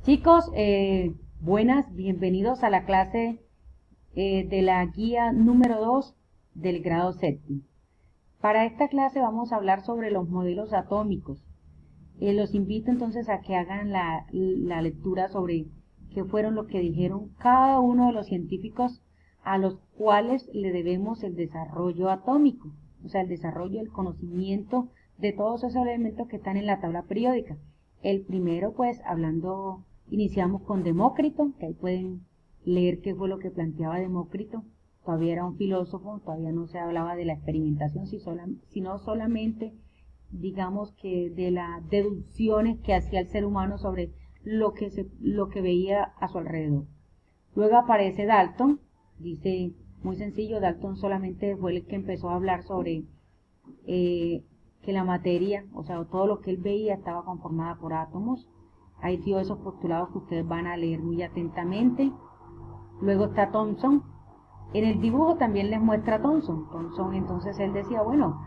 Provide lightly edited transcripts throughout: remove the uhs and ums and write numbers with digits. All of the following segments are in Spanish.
Chicos, buenas, bienvenidos a la clase de la guía número 2 del grado séptimo. Para esta clase vamos a hablar sobre los modelos atómicos. Los invito entonces a que hagan la lectura sobre qué fueron lo que dijeron cada uno de los científicos a los cuales le debemos el desarrollo atómico, o sea, el desarrollo, el conocimiento de todos esos elementos que están en la tabla periódica. El primero, pues, iniciamos con Demócrito, que ahí pueden leer qué fue lo que planteaba Demócrito. Todavía era un filósofo, todavía no se hablaba de la experimentación, sino solamente, digamos que de las deducciones que hacía el ser humano sobre lo que veía a su alrededor. Luego aparece Dalton, dice, muy sencillo, Dalton solamente fue el que empezó a hablar sobre que la materia, o sea, todo lo que él veía estaba conformada por átomos. Ahí dio esos postulados que ustedes van a leer muy atentamente. Luego está Thomson. En el dibujo también les muestra a Thomson. Thomson, entonces él decía, bueno,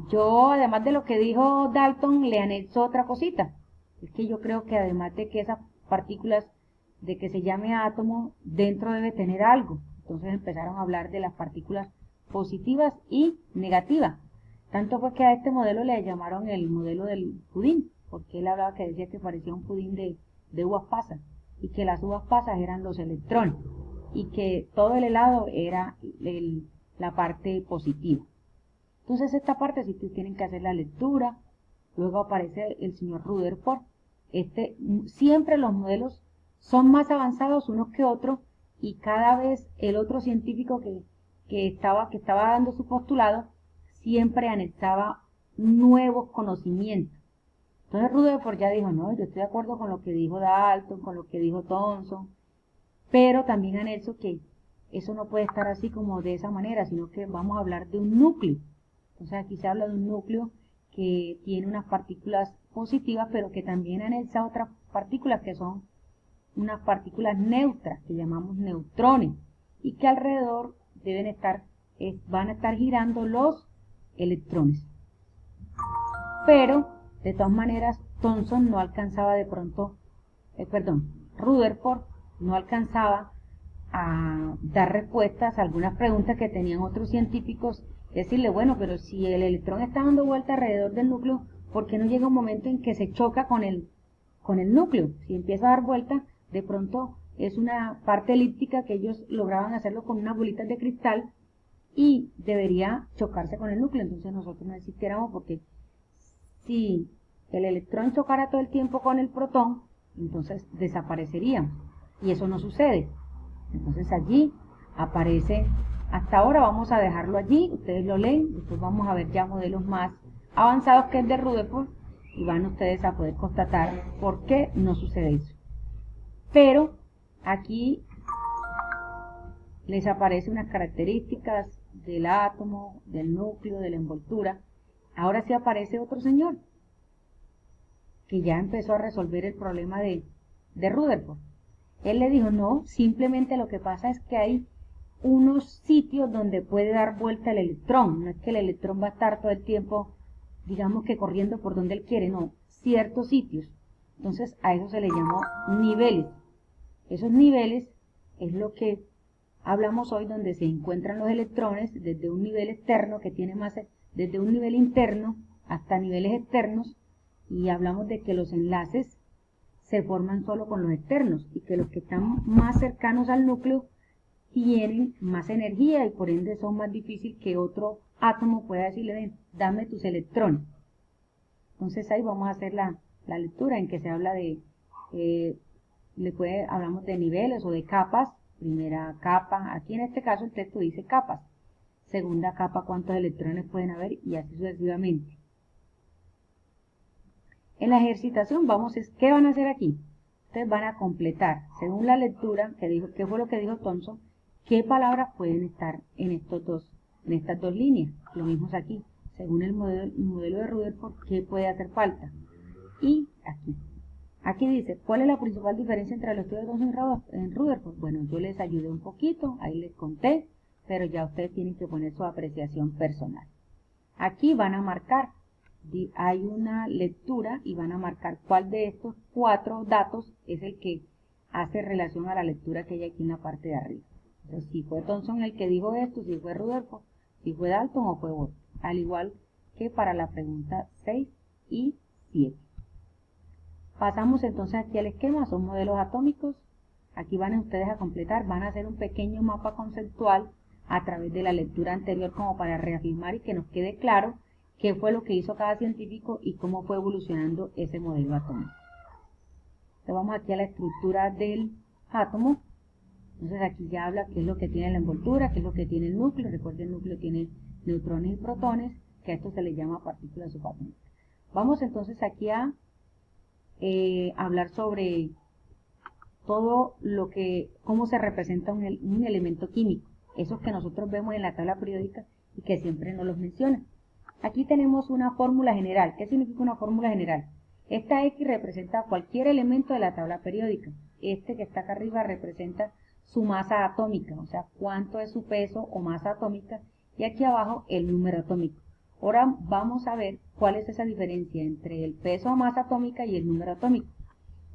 yo además de lo que dijo Dalton, le anexo otra cosita. Es que yo creo que además de que esas partículas, de que se llame átomo, dentro debe tener algo. Entonces empezaron a hablar de las partículas positivas y negativas. Tanto fue que a este modelo le llamaron el modelo del pudín, porque él hablaba que decía que parecía un pudín de uvas pasas, y que las uvas pasas eran los electrones, y que todo el helado era la parte positiva. Entonces esta parte sí tienen que hacer la lectura. Luego aparece el señor Rutherford. Siempre los modelos son más avanzados unos que otros, y cada vez el otro científico que estaba dando su postulado siempre anexaba nuevos conocimientos. Entonces Rutherford ya dijo, no, yo estoy de acuerdo con lo que dijo Dalton, con lo que dijo Thomson, pero también anexo que eso no puede estar así como de esa manera, sino que vamos a hablar de un núcleo. Entonces aquí se habla de un núcleo que tiene unas partículas positivas, pero que también anexa otras partículas que son unas partículas neutras, que llamamos neutrones, y que alrededor van a estar girando los electrones. Pero, de todas maneras, Thomson no alcanzaba Rutherford no alcanzaba a dar respuestas a algunas preguntas que tenían otros científicos, decirle, bueno, pero si el electrón está dando vuelta alrededor del núcleo, ¿por qué no llega un momento en que se choca con el núcleo? Si empieza a dar vuelta, de pronto es una parte elíptica que ellos lograban hacerlo con unas bolitas de cristal y debería chocarse con el núcleo, entonces nosotros no existiéramos, porque si el electrón chocara todo el tiempo con el protón, entonces desapareceríamos, y eso no sucede. Entonces allí aparece, hasta ahora vamos a dejarlo allí, ustedes lo leen, después vamos a ver ya modelos más avanzados que el de Rutherford, y van ustedes a poder constatar por qué no sucede eso. Pero aquí les aparecen unas características del átomo, del núcleo, de la envoltura. Ahora sí aparece otro señor que ya empezó a resolver el problema de Rutherford. Él le dijo, no, simplemente lo que pasa es que hay unos sitios donde puede dar vuelta el electrón. No es que el electrón va a estar todo el tiempo, digamos que corriendo por donde él quiere, no, ciertos sitios. Entonces a eso se le llamó niveles. Esos niveles es lo que hablamos hoy, donde se encuentran los electrones desde un nivel externo que tiene desde un nivel interno hasta niveles externos, y hablamos de que los enlaces se forman solo con los externos, y que los que están más cercanos al núcleo tienen más energía, y por ende son más difíciles que otro átomo pueda decirle, ven, dame tus electrones. Entonces ahí vamos a hacer la lectura en que se habla de, hablamos de niveles o de capas. Primera capa, aquí en este caso el texto dice capas. Segunda capa, cuántos electrones pueden haber, y así sucesivamente. En la ejercitación ¿qué van a hacer aquí? Ustedes van a completar, según la lectura qué fue lo que dijo Thomson, qué palabras pueden estar en estas dos líneas. Lo mismo es aquí, según el modelo de Rutherford, qué puede hacer falta. Y aquí dice, ¿cuál es la principal diferencia entre los estudios de Thomson y Rutherford? Bueno, yo les ayudé un poquito, ahí les conté, pero ya ustedes tienen que poner su apreciación personal. Aquí van a marcar hay una lectura y van a marcar cuál de estos 4 datos es el que hace relación a la lectura que hay aquí en la parte de arriba. Entonces, si fue Thomson el que dijo esto, si fue Rutherford, si fue Dalton o fue Bohr, al igual que para la pregunta 6 y 7. Pasamos entonces aquí al esquema, son modelos atómicos. Aquí van ustedes a completar, van a hacer un pequeño mapa conceptual a través de la lectura anterior como para reafirmar y que nos quede claro qué fue lo que hizo cada científico y cómo fue evolucionando ese modelo atómico. Entonces vamos aquí a la estructura del átomo. Entonces aquí ya habla qué es lo que tiene la envoltura, qué es lo que tiene el núcleo. Recuerden, el núcleo tiene neutrones y protones, que a esto se le llama partículas subatómicas. Vamos entonces aquí a hablar sobre todo lo que, cómo se representa un elemento químico, esos que nosotros vemos en la tabla periódica y que siempre nos los mencionan. Aquí tenemos una fórmula general. ¿Qué significa una fórmula general? Esta X representa cualquier elemento de la tabla periódica. Este que está acá arriba representa su masa atómica, o sea, cuánto es su peso o masa atómica, y aquí abajo el número atómico. Ahora vamos a ver cuál es esa diferencia entre el peso o masa atómica y el número atómico.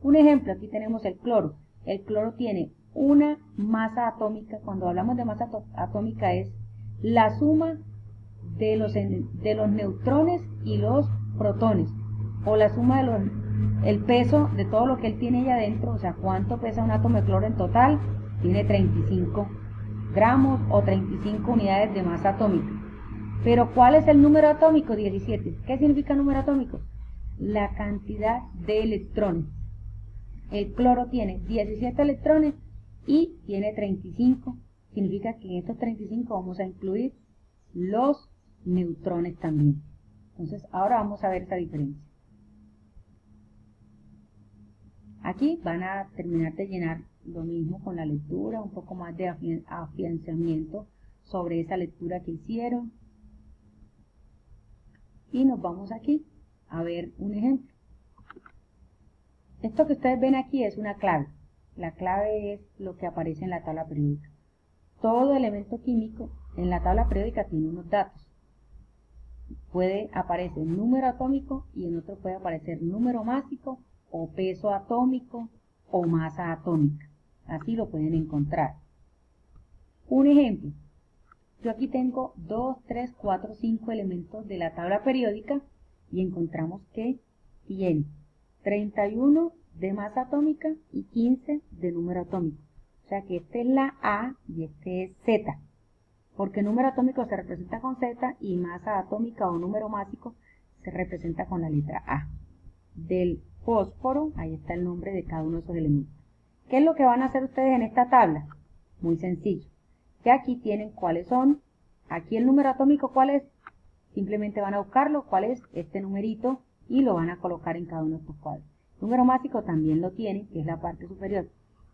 Un ejemplo, aquí tenemos el cloro. El cloro tiene una masa atómica. Cuando hablamos de masa atómica es la suma de los neutrones y los protones, o la suma de el peso de todo lo que él tiene allá adentro, o sea, cuánto pesa un átomo de cloro en total. Tiene 35 gramos o 35 unidades de masa atómica. Pero ¿cuál es el número atómico? 17. ¿Qué significa número atómico? La cantidad de electrones. El cloro tiene 17 electrones y tiene 35. Significa que en estos 35 vamos a incluir los neutrones también. Entonces, ahora vamos a ver esa diferencia. Aquí van a terminar de llenar lo mismo con la lectura, un poco más de afianzamiento sobre esa lectura que hicieron. Y nos vamos aquí a ver un ejemplo. Esto que ustedes ven aquí es una clave. La clave es lo que aparece en la tabla periódica. Todo elemento químico en la tabla periódica tiene unos datos. Puede aparecer número atómico y en otro puede aparecer número másico o peso atómico o masa atómica. Así lo pueden encontrar. Un ejemplo. Yo aquí tengo 2, 3, 4, 5 elementos de la tabla periódica y encontramos que tiene 31 de masa atómica y 15 de número atómico. O sea que este es la A y este es Z. Porque número atómico se representa con Z y masa atómica o número másico se representa con la letra A. Del fósforo, ahí está el nombre de cada uno de esos elementos. ¿Qué es lo que van a hacer ustedes en esta tabla? Muy sencillo. Que aquí tienen cuáles son. Aquí el número atómico, ¿cuál es? Simplemente van a buscarlo, cuál es este numerito, y lo van a colocar en cada uno de estos cuadros. El número másico también lo tiene, que es la parte superior.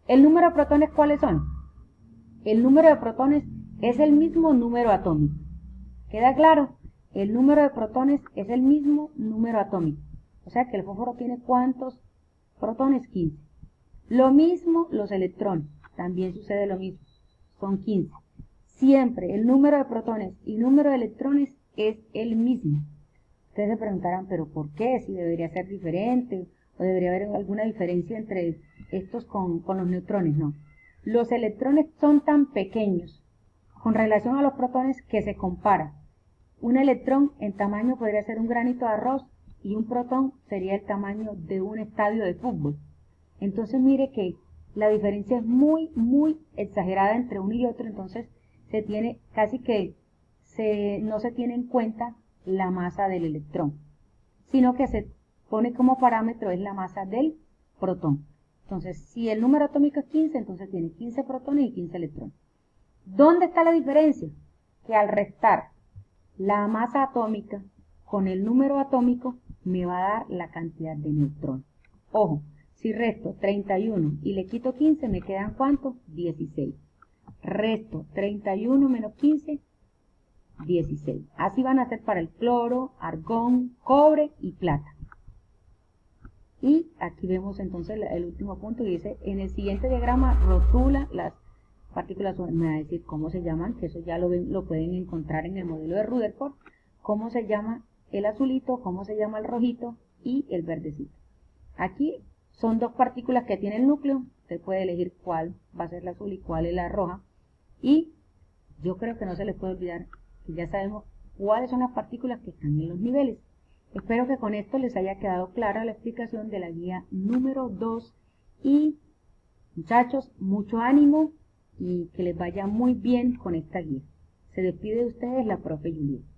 ¿El número de protones cuáles son? El número de protones es el mismo número atómico. ¿Queda claro? El número de protones es el mismo número atómico. O sea que el fósforo tiene ¿cuántos protones? 15. Lo mismo los electrones, también sucede lo mismo, son 15. Siempre el número de protones y número de electrones es el mismo. Ustedes se preguntarán, ¿pero por qué? Si debería ser diferente o debería haber alguna diferencia entre estos con los neutrones. No. Los electrones son tan pequeños con relación a los protones que se compara. Un electrón en tamaño podría ser un granito de arroz y un protón sería el tamaño de un estadio de fútbol. Entonces mire que la diferencia es muy, muy exagerada entre uno y otro. Entonces se tiene casi que no se tiene en cuenta la masa del electrón, sino que se pone como parámetro es la masa del protón. Entonces, si el número atómico es 15, entonces tiene 15 protones y 15 electrones. ¿Dónde está la diferencia? Que al restar la masa atómica con el número atómico me va a dar la cantidad de neutrones. Ojo, si resto 31 y le quito 15, me quedan ¿cuántos? 16. Resto 31 menos 15, 16. Así van a ser para el cloro, argón, cobre y plata. Y aquí vemos entonces el último punto y dice, en el siguiente diagrama rotula las partículas, me va a decir cómo se llaman, que eso ya lo pueden encontrar en el modelo de Rutherford, cómo se llama el azulito, cómo se llama el rojito y el verdecito. Aquí son dos partículas que tiene el núcleo, usted puede elegir cuál va a ser la azul y cuál es la roja. Y yo creo que no se les puede olvidar que ya sabemos cuáles son las partículas que están en los niveles. Espero que con esto les haya quedado clara la explicación de la guía número 2 y muchachos, mucho ánimo y que les vaya muy bien con esta guía. Se despide de ustedes la profe Julieta.